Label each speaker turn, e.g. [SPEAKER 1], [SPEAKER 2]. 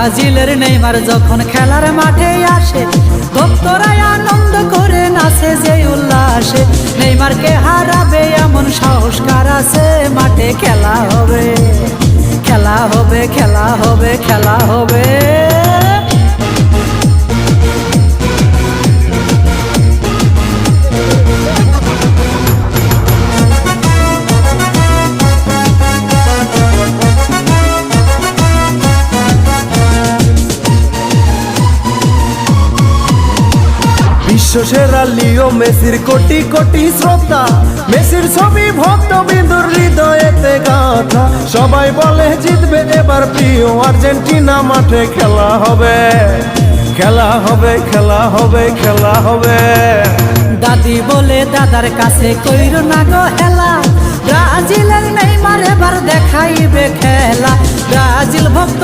[SPEAKER 1] ব্রাজিলের নেইমার যখন খেলার মাঠে আসে, ভক্তরা আনন্দ করে নাচে যে উল্লাসে। নেইমারকে হারাবে এমন সাহস কার আছে? মাঠে খেলা হবে, খেলা হবে, খেলা হবে, খেলা হবে।
[SPEAKER 2] বিশ্বসেরা লিও মেসির কোটি কোটি শ্রদ্ধা, মেসির ছবি ভক্তবিন্দুর হৃদয়েতে গাথা। সবাই বলে জিতবে এবার প্রিয় আর্জেন্টিনা, মাঠে খেলা হবে, খেলা হবে, খেলা হবে, খেলা হবে।
[SPEAKER 1] দাদি বলে দাদার কাছে কইরো না গো হেলা, ব্রাজিলের নেইমার এবার দেখাইবে খেলা। ব্রাজিল ভক্ত